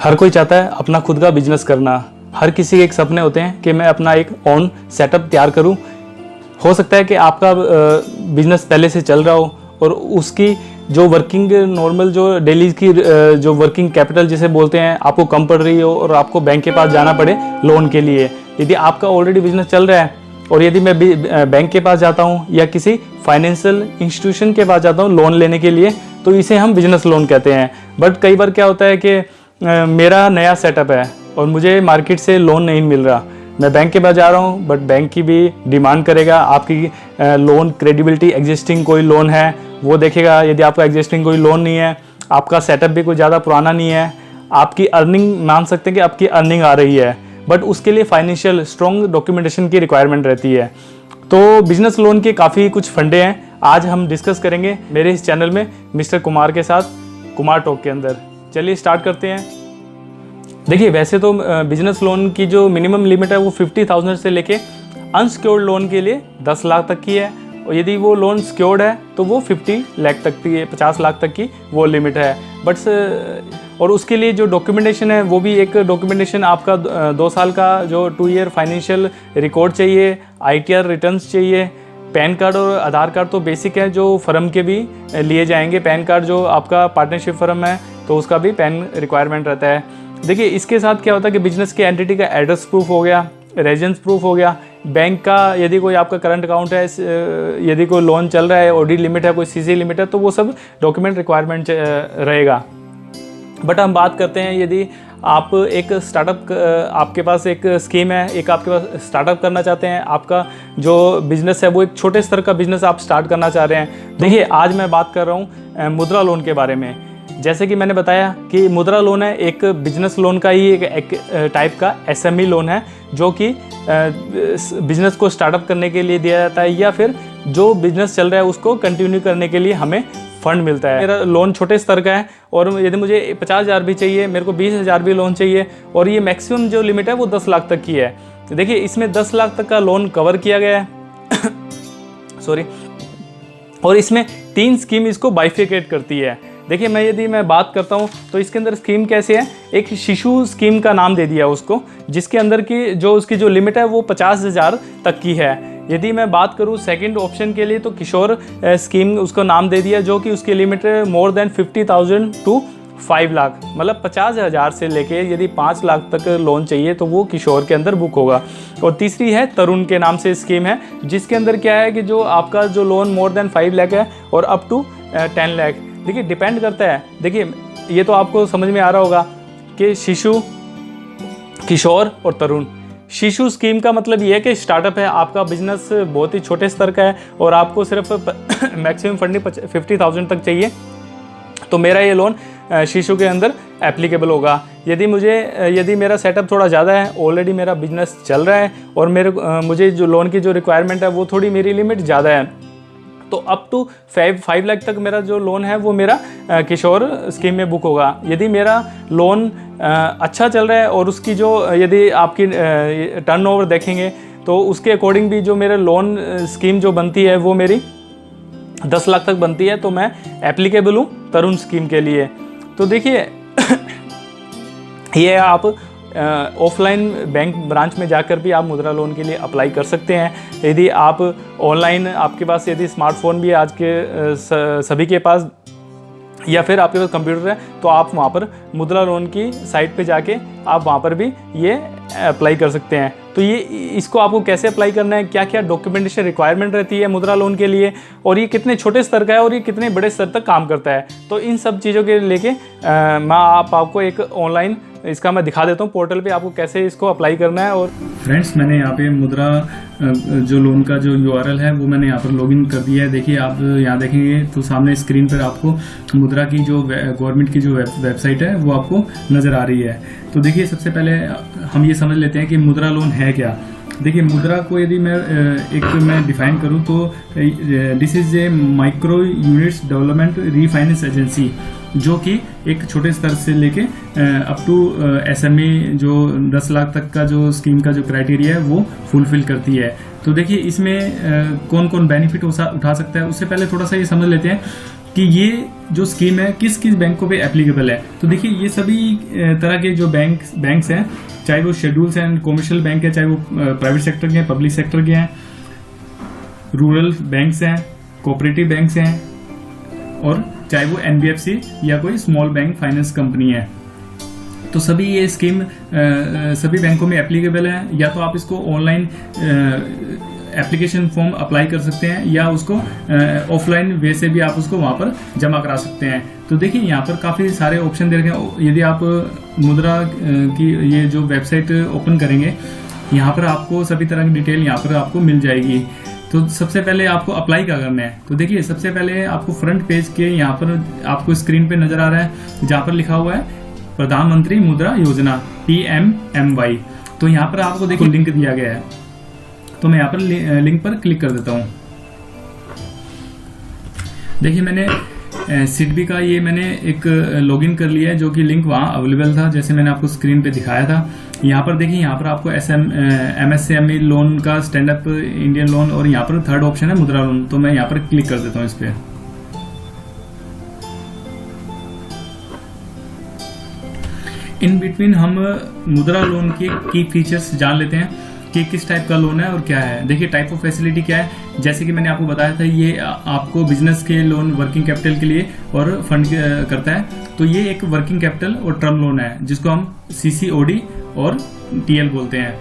हर कोई चाहता है अपना खुद का बिजनेस करना। हर किसी के एक सपने होते हैं कि मैं अपना एक ओन सेटअप तैयार करूं। हो सकता है कि आपका बिजनेस पहले से चल रहा हो और उसकी जो वर्किंग नॉर्मल जो डेली की जो वर्किंग कैपिटल जिसे बोलते हैं आपको कम पड़ रही हो और आपको बैंक के पास जाना पड़े लोन के लिए। यदि आपका ऑलरेडी बिजनेस चल रहा है और यदि मैं बैंक के पास जाता हूँ या किसी फाइनेंशियल इंस्टीट्यूशन के पास जाता हूँ लोन लेने के लिए, तो इसे हम बिजनेस लोन कहते हैं। बट कई बार क्या होता है कि मेरा नया सेटअप है और मुझे मार्केट से लोन नहीं मिल रहा, मैं बैंक के पास जा रहा हूँ बट बैंक की भी डिमांड करेगा आपकी लोन क्रेडिबिलिटी, एग्जिस्टिंग कोई लोन है वो देखेगा। यदि आपका एग्जिस्टिंग कोई लोन नहीं है, आपका सेटअप भी कोई ज़्यादा पुराना नहीं है, आपकी अर्निंग मान सकते हैं कि आपकी अर्निंग आ रही है, बट उसके लिए फाइनेंशियल स्ट्रॉन्ग डॉक्यूमेंटेशन की रिक्वायरमेंट रहती है। तो बिजनेस लोन के काफ़ी कुछ फंडे हैं, आज हम डिस्कस करेंगे मेरे इस चैनल में मिस्टर कुमार के साथ, कुमार टॉक के अंदर। चलिए स्टार्ट करते हैं। देखिए वैसे तो बिजनेस लोन की जो मिनिमम लिमिट है वो 50,000 से लेके अनसिक्योर्ड लोन के लिए 10 लाख तक की है, और यदि वो लोन सिक्योर्ड है तो वो 50 लाख तक की, 50 लाख तक की वो लिमिट है। बट और उसके लिए जो डॉक्यूमेंटेशन है वो भी एक डॉक्यूमेंटेशन आपका 2 साल का जो 2 ईयर फाइनेंशियल रिकॉर्ड चाहिए, ITR रिटर्न्स चाहिए, पैन कार्ड और आधार कार्ड तो बेसिक है जो फर्म के भी लिए जाएंगे। पैन कार्ड जो आपका पार्टनरशिप फर्म है तो उसका भी पैन रिक्वायरमेंट रहता है। देखिए इसके साथ क्या होता है कि बिजनेस के एंटिटी का एड्रेस प्रूफ हो गया, रेजिडेंस प्रूफ हो गया, बैंक का यदि कोई आपका करंट अकाउंट है, यदि कोई लोन चल रहा है, OD लिमिट है, कोई CC लिमिट है, तो वो सब डॉक्यूमेंट रिक्वायरमेंट रहेगा। बट हम बात करते हैं यदि आप एक स्टार्टअप, आपके पास एक स्कीम है, एक आपके पास स्टार्टअप करना चाहते हैं, आपका जो बिजनेस है वो एक छोटे स्तर का बिजनेस आप स्टार्ट करना चाह रहे हैं। देखिए आज मैं बात कर रहा हूँ मुद्रा लोन के बारे में। जैसे कि मैंने बताया कि मुद्रा लोन है एक बिजनेस लोन का ही एक टाइप का SME लोन है जो कि बिजनेस को स्टार्टअप करने के लिए दिया जाता है, या फिर जो बिजनेस चल रहा है उसको कंटिन्यू करने के लिए हमें फंड मिलता है। मेरा लोन छोटे स्तर का है और यदि मुझे 50,000 भी चाहिए, मेरे को 20,000 भी लोन चाहिए, और ये मैक्सिमम जो लिमिट है वो 10 लाख तक की है। देखिए इसमें 10 लाख तक का लोन कवर किया गया है सॉरी, और इसमें 3 स्कीम इसको बाइफिकेट करती है। देखिए मैं बात करता हूँ तो इसके अंदर स्कीम कैसे है, एक शिशु स्कीम का नाम दे दिया उसको, जिसके अंदर की जो उसकी जो लिमिट है वो 50,000 तक की है। यदि मैं बात करूँ सेकंड ऑप्शन के लिए तो किशोर स्कीम उसको नाम दे दिया, जो कि उसकी लिमिट है मोर देन 50,000 टू 5 लाख, मतलब 50,000 से लेके यदि 5 लाख तक लोन चाहिए तो वो किशोर के अंदर बुक होगा। और तीसरी है तरुण के नाम से स्कीम है, जिसके अंदर क्या है कि जो आपका जो लोन मोर देन 5 लाख है और अप टू 10 लाख। देखिए डिपेंड करता है, देखिए ये तो आपको समझ में आ रहा होगा कि शिशु, किशोर और तरुण। शिशु स्कीम का मतलब ये है कि स्टार्टअप है, आपका बिजनेस बहुत ही छोटे स्तर का है और आपको सिर्फ मैक्सिमम फंडिंग 50,000 तक चाहिए, तो मेरा ये लोन शिशु के अंदर एप्लीकेबल होगा। यदि मेरा सेटअप थोड़ा ज़्यादा है, ऑलरेडी मेरा बिजनेस चल रहा है और मुझे जो लोन की जो रिक्वायरमेंट है वो थोड़ी मेरी लिमिट ज़्यादा है, तो अप टू 5 लाख तक मेरा जो लोन है वो मेरा किशोर स्कीम में बुक होगा। यदि मेरा लोन अच्छा चल रहा है और उसकी जो यदि आपकी टर्नओवर देखेंगे तो उसके अकॉर्डिंग भी जो मेरा लोन स्कीम जो बनती है वो मेरी 10 लाख तक बनती है, तो मैं एप्लीकेबल हूँ तरुण स्कीम के लिए। तो देखिए ये आप ऑफलाइन बैंक ब्रांच में जाकर भी आप मुद्रा लोन के लिए अप्लाई कर सकते हैं। यदि आप ऑनलाइन, आपके पास यदि स्मार्टफोन भी आज के सभी के पास, या फिर आपके पास कंप्यूटर है, तो आप वहाँ पर मुद्रा लोन की साइट पे जाके आप वहाँ पर भी ये अप्लाई कर सकते हैं। तो ये इसको आपको कैसे अप्लाई करना है, क्या क्या डॉक्यूमेंटेशन रिक्वायरमेंट रहती है मुद्रा लोन के लिए, और ये कितने छोटे स्तर का है और ये कितने बड़े स्तर तक काम करता है, तो इन सब चीज़ों के लेके मैं आपको एक ऑनलाइन इसका मैं दिखा देता हूँ पोर्टल पे आपको कैसे इसको अप्लाई करना है। और फ्रेंड्स मैंने यहाँ पे मुद्रा जो लोन का जो URL है वो मैंने यहाँ पर लॉगिन कर दिया है। देखिए आप यहाँ देखेंगे तो सामने स्क्रीन पर आपको मुद्रा की जो गवर्नमेंट की जो वेबसाइट है वो आपको नज़र आ रही है। तो देखिए सबसे पहले हम ये समझ लेते हैं कि मुद्रा लोन है क्या। देखिए मुद्रा को यदि मैं डिफाइन करूँ तो this is a micro units development refinance agency, जो कि एक छोटे स्तर से लेके अप टू SME जो 10 लाख तक का जो स्कीम का जो क्राइटेरिया है वो फुलफिल करती है। तो देखिए इसमें कौन कौन बेनिफिट उठा सकता है, उससे पहले थोड़ा सा ये समझ लेते हैं कि ये जो स्कीम है किस किस बैंकों पे एप्लीकेबल है। तो देखिए ये सभी तरह के जो बैंक्स हैं, चाहे वो शेड्यूल्स एंड कॉमर्शियल बैंक है, चाहे वो प्राइवेट सेक्टर के हैं, पब्लिक सेक्टर के हैं, रूरल बैंक्स हैं, कोऑपरेटिव बैंक्स हैं, और चाहे वो एनबीएफसी या कोई स्मॉल बैंक फाइनेंस कंपनी है, तो सभी ये स्कीम सभी बैंकों में एप्लीकेबल है। या तो आप इसको ऑनलाइन एप्लीकेशन फॉर्म अप्लाई कर सकते हैं, या उसको ऑफलाइन वे से भी आप उसको वहां पर जमा करा सकते हैं। तो देखिए यहाँ पर काफ़ी सारे ऑप्शन दे रखे हैं। यदि आप मुद्रा की ये जो वेबसाइट ओपन करेंगे, यहाँ पर आपको सभी तरह की डिटेल यहाँ पर आपको मिल जाएगी। तो सबसे पहले आपको अप्लाई क्या करना है, तो देखिए सबसे पहले आपको फ्रंट पेज के यहाँ पर आपको स्क्रीन पे नजर आ रहा है जहाँ पर लिखा हुआ है प्रधानमंत्री मुद्रा योजना PMMY। तो यहाँ पर आपको देखिए लिंक दिया गया है, तो मैं यहाँ पर लिंक पर क्लिक कर देता हूँ। देखिए मैंने सिडबी का ये मैंने एक लॉगिन कर लिया है, जो कि लिंक वहाँ अवेलेबल था जैसे मैंने आपको स्क्रीन पे दिखाया था। यहाँ पर देखिए यहाँ पर आपको MSME लोन का स्टैंड अप इंडियन लोन, और यहाँ पर थर्ड ऑप्शन है मुद्रा लोन। तो मैं यहाँ पर क्लिक कर देता हूँ इस पे। इन बिटवीन हम मुद्रा लोन के की फीचर्स जान लेते हैं कि किस टाइप का लोन है और क्या है। देखिए टाइप ऑफ फैसिलिटी क्या है, जैसे कि मैंने आपको बताया था, ये आपको बिजनेस के लोन वर्किंग कैपिटल के लिए और फंड करता है। तो ये एक वर्किंग कैपिटल और टर्म लोन है, जिसको हम CCOD और TL बोलते हैं।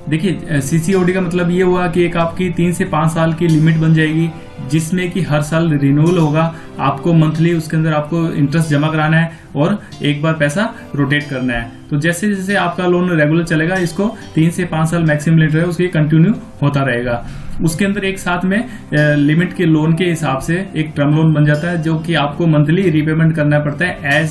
देखिए CCOD का मतलब ये हुआ कि एक आपकी 3 से 5 साल की लिमिट बन जाएगी, जिसमें कि हर साल रिन्यूअल होगा। आपको मंथली उसके अंदर आपको इंटरेस्ट जमा कराना है और एक बार पैसा रोटेट करना है। तो जैसे जैसे आपका लोन रेगुलर चलेगा, इसको 3 से 5 साल मैक्सिमम लिमिट है उसकी कंटिन्यू होता रहेगा। उसके अंदर एक साथ में लिमिट के लोन के हिसाब से एक टर्म लोन बन जाता है, जो कि आपको मंथली रीपेमेंट करना पड़ता है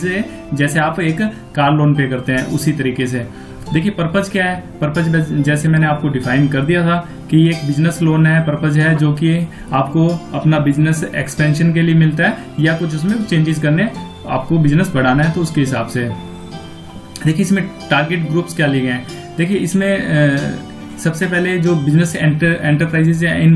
जैसे आप एक कार लोन पे करते हैं उसी तरीके से। देखिए पर्पज क्या है, पर्पज जैसे मैंने आपको डिफाइन कर दिया था कि ये एक बिजनेस लोन है। पर्पज है जो कि आपको अपना बिजनेस एक्सपेंशन के लिए मिलता है, या कुछ उसमें चेंजेस करने, आपको बिजनेस बढ़ाना है तो उसके हिसाब से। देखिए इसमें टारगेट ग्रुप्स क्या लिए गए हैं। देखिए इसमें सबसे पहले जो बिजनेस एंटरप्राइजेज है इन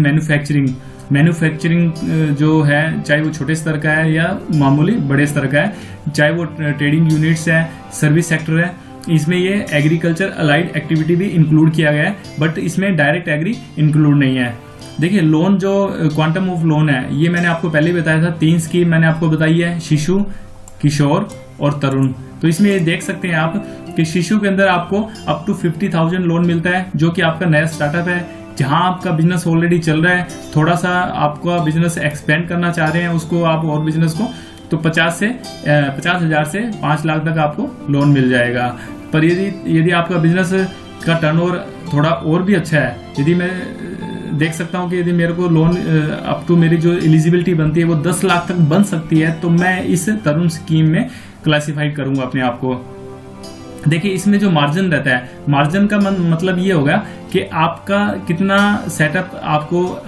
मैन्युफैक्चरिंग जो है, चाहे वो छोटे स्तर का है या मामूली बड़े स्तर का है, चाहे वो ट्रेडिंग यूनिट्स है, सर्विस सेक्टर है, इसमें ये एग्रीकल्चर अलाइड एक्टिविटी भी इंक्लूड किया गया है, बट इसमें डायरेक्ट एग्री इंक्लूड नहीं है। देखिए लोन जो क्वांटम ऑफ लोन है, ये मैंने आपको पहले ही बताया था। 3 स्कीम मैंने आपको बताई है, शिशु, किशोर और तरुण। तो इसमें ये देख सकते हैं आप कि शिशु के अंदर आपको अप टू 50,000 लोन मिलता है, जो कि आपका नया स्टार्टअप है, जहां आपका बिजनेस ऑलरेडी चल रहा है, थोड़ा सा आपका बिजनेस एक्सपेंड करना चाह रहे हैं उसको आप और बिजनेस को, तो 50,000 से 5 लाख तक आपको लोन मिल जाएगा। पर यदि आपका बिजनेस का टर्नओवर थोड़ा और भी अच्छा है, यदि मैं देख सकता हूं कि यदि मेरे को लोन अप टू मेरी जो एलिजिबिलिटी बनती है वो 10 लाख तक बन सकती है, तो मैं इस तरुण स्कीम में क्लासिफाइड करूंगा अपने आप को। देखिए इसमें जो मार्जिन रहता है, मार्जिन का मतलब ये होगा कि आपका कितना सेटअप,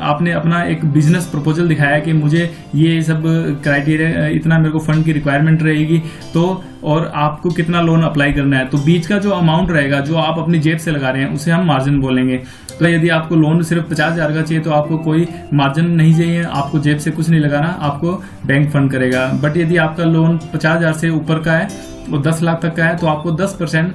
आपने अपना एक बिजनेस प्रपोजल दिखाया कि मुझे ये सब क्राइटेरिया, इतना मेरे को फंड की रिक्वायरमेंट रहेगी, तो और आपको कितना लोन अप्लाई करना है, तो बीच का जो अमाउंट रहेगा जो आप अपनी जेब से लगा रहे हैं उसे हम मार्जिन बोलेंगे। तो यदि आपको लोन सिर्फ 50,000 का चाहिए तो आपको कोई मार्जिन नहीं चाहिए, आपको जेब से कुछ नहीं लगाना, आपको बैंक फंड करेगा। बट यदि आपका लोन 50,000 से ऊपर का है और 10 लाख तक का है, तो आपको 10%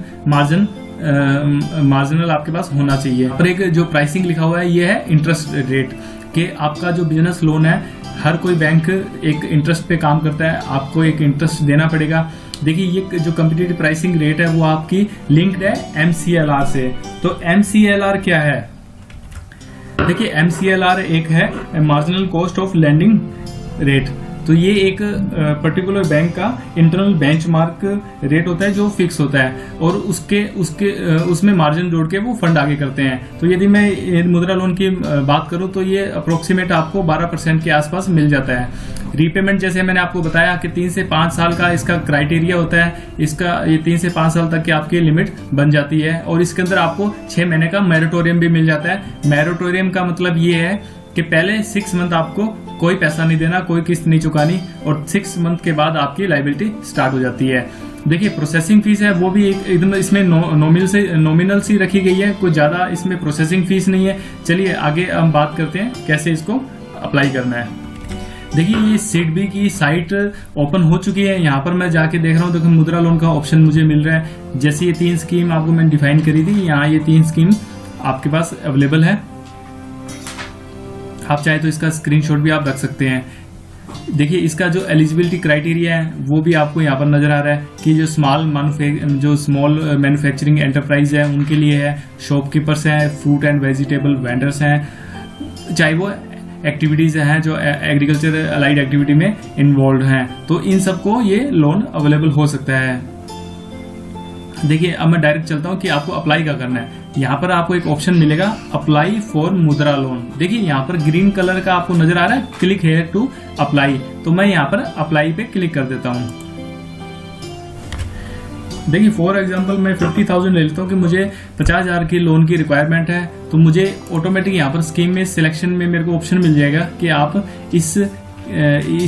मार्जिनल आपके पास होना चाहिए। और एक जो प्राइसिंग लिखा हुआ है ये है इंटरेस्ट रेट, कि आपका जो बिजनेस लोन है, हर कोई बैंक एक इंटरेस्ट पे काम करता है, आपको एक इंटरेस्ट देना पड़ेगा। देखिए ये जो कम्पिटिटिव प्राइसिंग रेट है वो आपकी लिंक्ड है MCLR से। तो MCLR क्या है, देखिए MCLR एक है marginal cost of landing rate. तो ये एक पर्टिकुलर बैंक का इंटरनल बेंचमार्क रेट होता है जो फिक्स होता है, और उसमें मार्जिन जोड़ के वो फंड आगे करते हैं। तो यदि मैं मुद्रा लोन की बात करूं तो ये अप्रोक्सीमेट आपको 12% के आसपास मिल जाता है। रीपेमेंट जैसे मैंने आपको बताया कि 3 से 5 साल का इसका क्राइटेरिया होता है, ये 3 से 5 साल तक की आपकी लिमिट बन जाती है, और इसके अंदर आपको 6 महीने का मैरिटोरियम भी मिल जाता है। मैरिटोरियम का मतलब ये है कि पहले 6 मंथ आपको कोई पैसा नहीं देना, कोई किस्त नहीं चुकानी, और 6 मंथ के बाद आपकी लायबिलिटी स्टार्ट हो जाती है। देखिए प्रोसेसिंग फीस है वो भी एकदम इसमें नॉमिनल सी रखी गई है, कोई ज्यादा इसमें प्रोसेसिंग फीस नहीं है। चलिए आगे हम बात करते हैं कैसे इसको अप्लाई करना है। देखिए ये सिडबी की साइट ओपन हो चुकी है। यहाँ पर मैं जाके देख रहा हूँ, देखो मुद्रा लोन का ऑप्शन मुझे मिल रहा है। जैसे ये 3 स्कीम आपको मैंने डिफाइन करी थी, यहाँ ये 3 स्कीम आपके पास अवेलेबल है। आप चाहे तो इसका स्क्रीनशॉट भी आप रख सकते हैं। देखिए इसका जो एलिजिबिलिटी क्राइटेरिया है वो भी आपको यहाँ पर नजर आ रहा है कि जो स्मॉल मैन्युफैक्चरिंग एंटरप्राइज है उनके लिए है, शॉपकीपर्स हैं, फ्रूट एंड वेजिटेबल वेंडर्स हैं, चाहे वो एक्टिविटीज हैं जो एग्रीकल्चर अलाइड एक्टिविटी में इन्वॉल्व हैं, तो इन सबको ये लोन अवेलेबल हो सकता है। देखिए अब मैं डायरेक्ट चलता हूँ कि आपको अप्लाई क्या करना है। यहाँ पर आपको एक ऑप्शन मिलेगा अप्लाई फॉर मुद्रा लोन। देखिए यहाँ पर ग्रीन कलर का आपको नजर आ रहा है क्लिक हेयर टू अप्लाई, तो मैं यहाँ पर अप्लाई पे क्लिक कर देता हूँ। देखिए फॉर एग्जांपल मैं 50,000 ले लेता हूँ कि मुझे 50,000 की लोन की रिक्वायरमेंट है, तो मुझे ऑटोमेटिक यहाँ पर स्कीम में सिलेक्शन में मेरे को ऑप्शन मिल जाएगा कि आप इस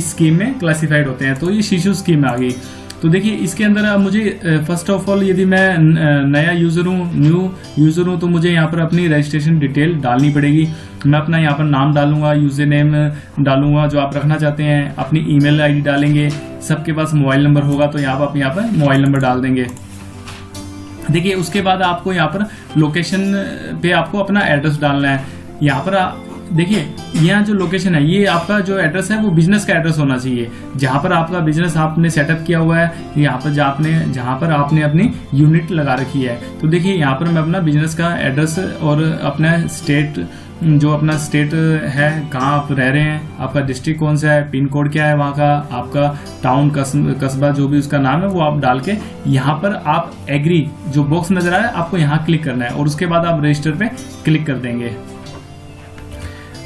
स्कीम में क्लासिफाइड होते हैं। तो ये शिशु स्कीम में आ गई। तो देखिए इसके अंदर मुझे फर्स्ट ऑफ ऑल यदि मैं नया यूजर हूँ, न्यू यूजर हूँ, तो मुझे यहाँ पर अपनी रजिस्ट्रेशन डिटेल डालनी पड़ेगी। मैं अपना यहाँ पर नाम डालूंगा, यूजर नेम डालूंगा जो आप रखना चाहते हैं, अपनी ईमेल आईडी डालेंगे। सबके पास मोबाइल नंबर होगा तो यहाँ पर मोबाइल नंबर डाल देंगे। देखिए उसके बाद आपको यहाँ पर लोकेशन पे आपको अपना एड्रेस डालना है। यहाँ पर देखिए यहाँ जो लोकेशन है ये आपका जो एड्रेस है वो बिजनेस का एड्रेस होना चाहिए, जहाँ पर आपका बिजनेस आपने सेटअप किया हुआ है, यहाँ पर जहाँ पर आपने अपनी यूनिट लगा रखी है। तो देखिए यहाँ पर मैं अपना बिजनेस का एड्रेस और अपना स्टेट जो अपना स्टेट है कहाँ आप रह रहे हैं, आपका डिस्ट्रिक्ट कौन सा है, पिन कोड क्या है वहाँ का, आपका टाउन कस्बा जो भी उसका नाम है वो आप डाल के यहाँ पर आप एग्री जो बॉक्स नजर आ रहा है आपको यहाँ क्लिक करना है और उसके बाद आप रजिस्टर पे क्लिक कर देंगे।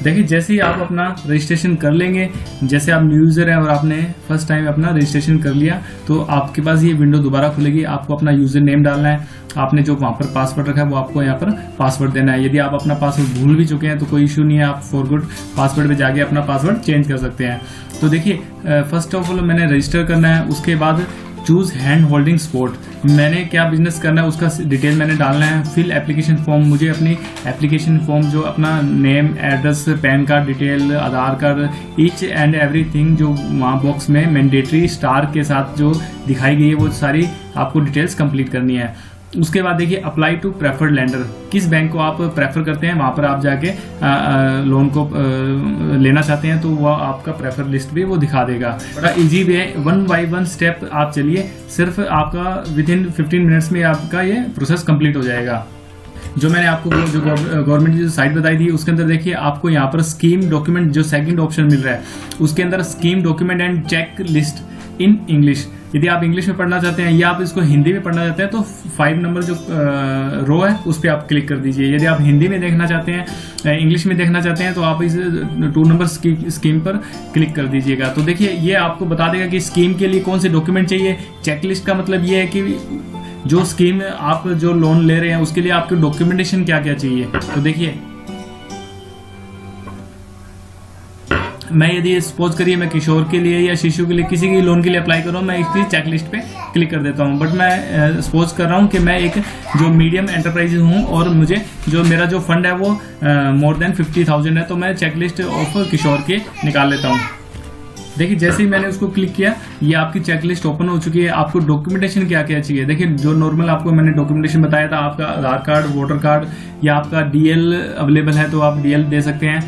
देखिए जैसे ही आप अपना रजिस्ट्रेशन कर लेंगे, जैसे आप न्यू यूज़र हैं और आपने फर्स्ट टाइम अपना रजिस्ट्रेशन कर लिया, तो आपके पास ये विंडो दोबारा खुलेगी। आपको अपना यूज़र नेम डालना है, आपने जो वहाँ पर पासवर्ड रखा है वो आपको यहाँ पर पासवर्ड देना है। यदि आप अपना पासवर्ड भूल भी चुके हैं तो कोई इशू नहीं है, आप फॉर गुड पासवर्ड पे जाके अपना पासवर्ड चेंज कर सकते हैं। तो देखिए फर्स्ट ऑफ ऑल मैंने रजिस्टर करना है, उसके बाद चूज हैंड होल्डिंग स्पॉट, मैंने क्या बिजनेस करना है उसका डिटेल मैंने डालना है। फिल एप्लीकेशन फॉर्म, मुझे अपनी एप्लीकेशन फॉर्म जो अपना name, address, pan card detail, Aadhaar card, each and everything जो वहाँ बॉक्स में मैंडेटरी स्टार के साथ जो दिखाई गई है वो सारी आपको डिटेल्स कंप्लीट करनी है। उसके बाद देखिए अप्लाई टू प्रेफर्ड लेंडर, किस बैंक को आप प्रेफर करते हैं वहाँ पर आप जाके लोन को लेना चाहते हैं तो वह आपका प्रेफर लिस्ट भी वो दिखा देगा। बड़ा इजी वे, 1 बाय 1 स्टेप आप चलिए, सिर्फ आपका विद इन 15 मिनट्स में आपका ये प्रोसेस कंप्लीट हो जाएगा। जो मैंने आपको जो गवर्नमेंट की जो साइट बताई थी उसके अंदर देखिए आपको यहाँ पर स्कीम डॉक्यूमेंट जो सेकंड ऑप्शन मिल रहा है उसके अंदर scheme document and check list in English, यदि आप इंग्लिश में पढ़ना चाहते हैं या आप इसको हिंदी में पढ़ना चाहते हैं तो 5 नंबर जो रो है उस पर आप क्लिक कर दीजिए। यदि आप हिंदी में देखना चाहते हैं, इंग्लिश में देखना चाहते हैं तो आप इस 2 नंबर स्कीम पर क्लिक कर दीजिएगा। तो देखिए ये आपको बता देगा कि स्कीम के लिए कौन से डॉक्यूमेंट चाहिए। चेकलिस्ट का मतलब ये है कि जो स्कीम आप जो लोन ले रहे हैं उसके लिए आपके डॉक्यूमेंटेशन क्या क्या चाहिए। तो देखिए मैं यदि सपोज करिए मैं किशोर के लिए या शिशु के लिए किसी की लोन के लिए अप्लाई कर रहा हूँ, मैं इसकी चेकलिस्ट पे क्लिक कर देता हूँ। बट मैं सपोज कर रहा हूँ कि मैं एक जो मीडियम एंटरप्राइज हूँ और मुझे जो मेरा जो फंड है वो मोर देन 50,000 है, तो मैं चेकलिस्ट ऑफ किशोर के निकाल लेता हूँ। देखिए जैसे ही मैंने उसको क्लिक किया ये आपकी चेकलिस्ट ओपन हो चुकी है। आपको डॉक्यूमेंटेशन क्या क्या चाहिए, देखिए जो नॉर्मल आपको मैंने डॉक्यूमेंटेशन बताया था, आपका आधार कार्ड, वोटर कार्ड या आपका डीएल अवेलेबल है तो आप डीएल दे सकते हैं।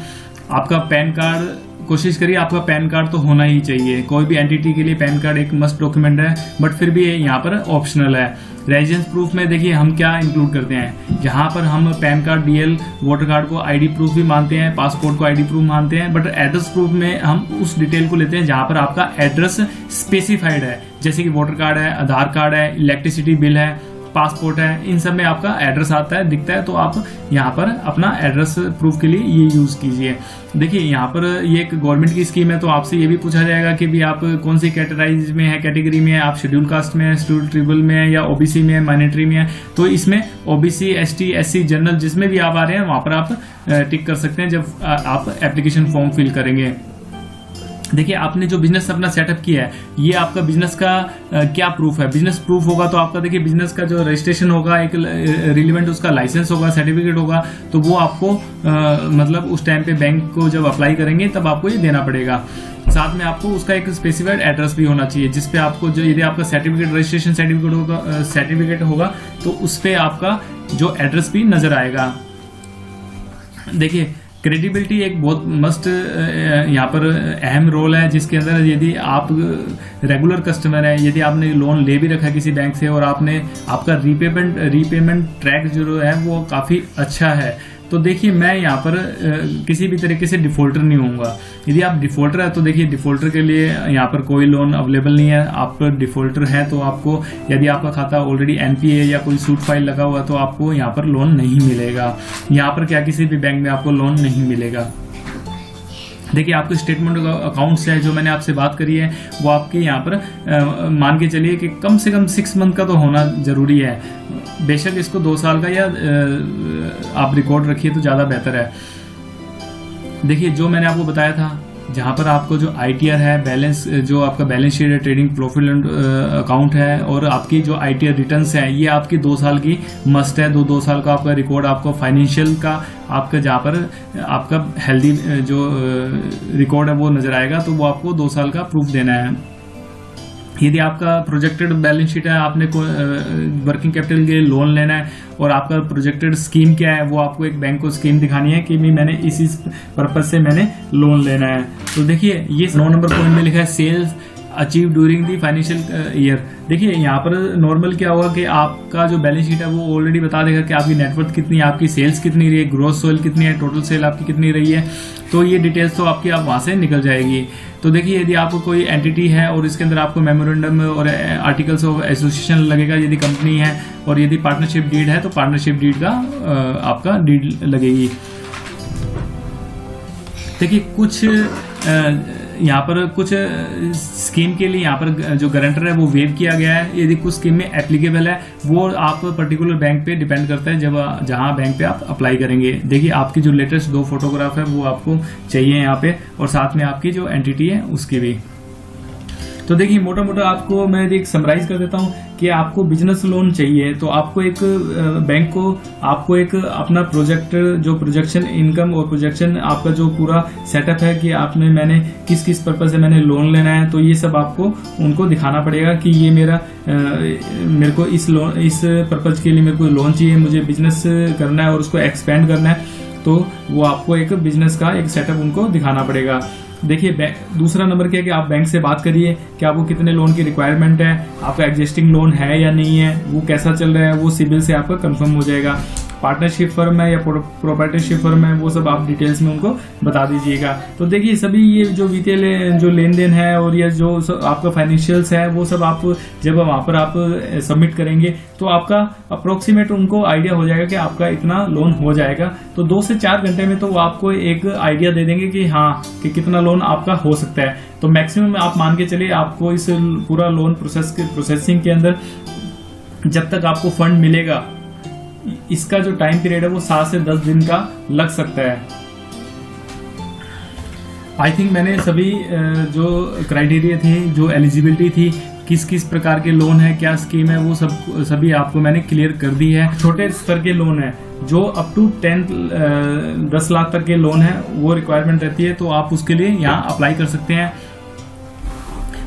आपका पैन कार्ड, कोशिश करिए आपका पैन कार्ड तो होना ही चाहिए, कोई भी एंटिटी के लिए पैन कार्ड एक मस्ट डॉक्यूमेंट है, बट फिर भी यहाँ पर ऑप्शनल है। रेजिडेंस प्रूफ में देखिए हम क्या इंक्लूड करते हैं, जहाँ पर हम pan card, DL, voter card को आईडी प्रूफ भी मानते हैं, पासपोर्ट को आईडी प्रूफ मानते हैं, बट एड्रेस प्रूफ में हम उस डिटेल को लेते हैं जहाँ पर आपका एड्रेस स्पेसिफाइड है, जैसे कि वोटर कार्ड है, आधार कार्ड है, इलेक्ट्रिसिटी बिल है, पासपोर्ट है, इन सब में आपका एड्रेस आता है, दिखता है, तो आप यहाँ पर अपना एड्रेस प्रूफ के लिए ये यूज कीजिए। देखिए यहाँ पर ये एक गवर्नमेंट की स्कीम है तो आपसे ये भी पूछा जाएगा कि भी आप कौन सी कैटेगराइज में है, कैटेगरी में है, आप शेड्यूल कास्ट में है, शेड्यूल ट्राइबल में है या ओबीसी में है, माइनॉरिटी में है। तो इसमें ओबीसी, एसटी, एससी, जनरल जिसमें भी आप आ रहे हैं वहां पर आप टिक कर सकते हैं जब आप एप्लीकेशन फॉर्म फिल करेंगे। देखिए आपने जो बिजनेस अपना सेटअप किया है ये आपका बिजनेस का क्या प्रूफ है। बिजनेस प्रूफ होगा तो आपका देखिए बिजनेस का जो रजिस्ट्रेशन होगा, एक रिलेवेंट उसका लाइसेंस होगा, सर्टिफिकेट होगा, तो वो आपको मतलब उस टाइम पे बैंक को जब अप्लाई करेंगे तब आपको ये देना पड़ेगा। साथ में आपको उसका एक स्पेसिफाइड एड्रेस भी होना चाहिए, जिस पे आपको जो यदि आपका सर्टिफिकेट रजिस्ट्रेशन सर्टिफिकेट होगा तो उस पे आपका जो एड्रेस भी नजर आएगा। देखिए क्रेडिबिलिटी एक बहुत मस्ट यहाँ पर अहम रोल है, जिसके अंदर यदि आप रेगुलर कस्टमर हैं, यदि आपने लोन ले भी रखा है किसी बैंक से और आपका रीपेमेंट ट्रैक जो है वो काफ़ी अच्छा है, तो देखिए मैं यहाँ पर किसी भी तरीके से डिफ़ॉल्टर नहीं होऊंगा। यदि आप डिफ़ॉल्टर है तो देखिए डिफ़ॉल्टर के लिए यहाँ पर कोई लोन अवेलेबल नहीं है। आप डिफ़ॉल्टर है तो आपको, यदि आपका खाता ऑलरेडी एनपीए या कोई सूट फाइल लगा हुआ है तो आपको यहाँ पर लोन नहीं मिलेगा। यहाँ पर क्या किसी भी बैंक में आपको लोन नहीं मिलेगा। देखिए आपके स्टेटमेंट अकाउंट्स है जो मैंने आपसे बात करी है वो आपके यहाँ पर मान के चलिए कि कम से कम 6 मंथ का तो होना ज़रूरी है। बेशक इसको 2 साल का या आप रिकॉर्ड रखिए तो ज़्यादा बेहतर है। देखिए जो मैंने आपको बताया था, जहाँ पर आपको जो ITR है, बैलेंस जो आपका बैलेंस शीट है, ट्रेडिंग प्रॉफिट एंड अकाउंट है, और आपकी जो ITR रिटर्न्स है, ये आपकी 2 साल की मस्ट है। 2 साल का आपका रिकॉर्ड, आपको फाइनेंशियल का आपका जहाँ पर आपका हेल्दी जो रिकॉर्ड है वो नजर आएगा, तो वो आपको 2 साल का प्रूफ देना है। यदि आपका प्रोजेक्टेड बैलेंस शीट है, आपने वर्किंग कैपिटल के लिए लोन लेना है और आपका प्रोजेक्टेड स्कीम क्या है, वो आपको एक बैंक को स्कीम दिखानी है कि मैंने इस पर्पज से मैंने लोन लेना है। तो देखिए ये 9 नंबर पॉइंट में लिखा है sales achieve during the financial year. देखिए यहाँ पर नॉर्मल क्या होगा कि आपका जो बैलेंस शीट है वो ऑलरेडी बता देगा कि आपकी नेटवर्थ कितनी है, आपकी सेल्स कितनी रही है, ग्रॉस सेल कितनी है, टोटल सेल आपकी कितनी रही है, तो ये डिटेल्स तो आपकी आप वहाँ से निकल जाएगी। तो देखिए यदि आपको कोई एंटिटी है और इसके अंदर आपको मेमोरेंडम और आर्टिकल्स ऑफ एसोसिएशन लगेगा, यदि कंपनी है, और यदि पार्टनरशिप डीड है तो पार्टनरशिप डीड का आपका डीड लगेगी। देखिए कुछ यहाँ पर कुछ स्कीम के लिए यहाँ पर जो गारंटर है वो वेव किया गया है। यदि कुछ स्कीम में एप्लीकेबल है वो आप पर्टिकुलर बैंक पे डिपेंड करता है, जहाँ बैंक पे आप अप्लाई करेंगे। देखिए आपकी जो लेटेस्ट 2 फोटोग्राफ है वो आपको चाहिए यहाँ पे, और साथ में आपकी जो एंटिटी है उसकी भी। तो देखिए मोटा मोटा आपको मैं एक समराइज कर देता हूँ कि आपको बिजनेस लोन चाहिए तो आपको एक बैंक को आपको एक अपना प्रोजेक्शन इनकम और प्रोजेक्शन आपका जो पूरा सेटअप है कि मैंने किस पर्पज से मैंने लोन लेना है, तो ये सब आपको उनको दिखाना पड़ेगा कि ये मेरे को इस पर्पज के लिए मेरे को लोन चाहिए, मुझे बिजनेस करना है और उसको एक्सपेंड करना है, तो वो आपको एक बिजनेस का एक सेटअप उनको दिखाना पड़ेगा। देखिए दूसरा नंबर क्या है कि आप बैंक से बात करिए कि आपको कितने लोन की रिक्वायरमेंट है, आपका एग्जिस्टिंग लोन है या नहीं है, वो कैसा चल रहा है, वो सिबिल से आपका कंफर्म हो जाएगा। पार्टनरशिप फर्म है या प्रोप्राइटरशिप फर्म है वो सब आप डिटेल्स में उनको बता दीजिएगा। तो देखिए सभी ये जो वित्तीय जो लेन देन है और ये जो आपका फाइनेंशियल्स है वो सब आप जब वहाँ पर आप सबमिट करेंगे तो आपका अप्रोक्सीमेट उनको आइडिया हो जाएगा कि आपका इतना लोन हो जाएगा। तो 2 से 4 घंटे में तो वो आपको एक आइडिया दे देंगे कि हाँ कि कितना लोन आपका हो सकता है। तो मैक्सिमम आप मान के चलिए आपको इस पूरा लोन प्रोसेसिंग के अंदर जब तक आपको फंड मिलेगा इसका जो टाइम पीरियड है वो 7 से 10 दिन का लग सकता है। आई थिंक मैंने सभी जो क्राइटेरिया थे, जो एलिजिबिलिटी थी, किस प्रकार के लोन है, क्या स्कीम है, वो सभी आपको मैंने क्लियर कर दी है। छोटे स्तर के लोन है जो अप टू 10 लाख तक के लोन है वो रिक्वायरमेंट रहती है, तो आप उसके लिए यहाँ अप्लाई कर सकते हैं।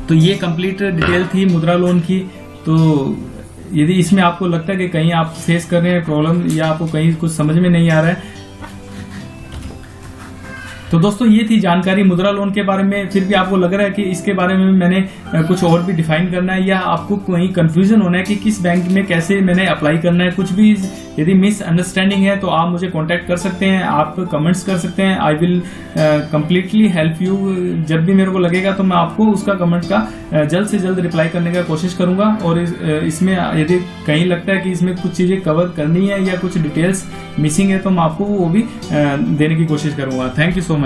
तो ये कंप्लीट डिटेल थी मुद्रा लोन की। तो यदि इसमें आपको लगता है कि कहीं आप फेस कर रहे हैं प्रॉब्लम या आपको कहीं कुछ समझ में नहीं आ रहा है, तो दोस्तों ये थी जानकारी मुद्रा लोन के बारे में। फिर भी आपको लग रहा है कि इसके बारे में मैंने कुछ और भी डिफाइन करना है या आपको कहीं कंफ्यूजन होना है कि किस बैंक में कैसे मैंने अप्लाई करना है, कुछ भी यदि मिसअंडरस्टैंडिंग है तो आप मुझे कांटेक्ट कर सकते हैं, आप कमेंट्स कर सकते हैं। I will completely help you. जब भी मेरे को लगेगा तो मैं आपको उसका कमेंट का जल्द से जल्द रिप्लाई करने का कोशिश करूंगा। और इसमें यदि कहीं लगता है कि इसमें कुछ चीजें कवर करनी है या कुछ डिटेल्स मिसिंग है तो मैं आपको वो भी देने की कोशिश करूंगा। Thank you so much.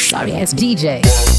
Sorry, it's DJ.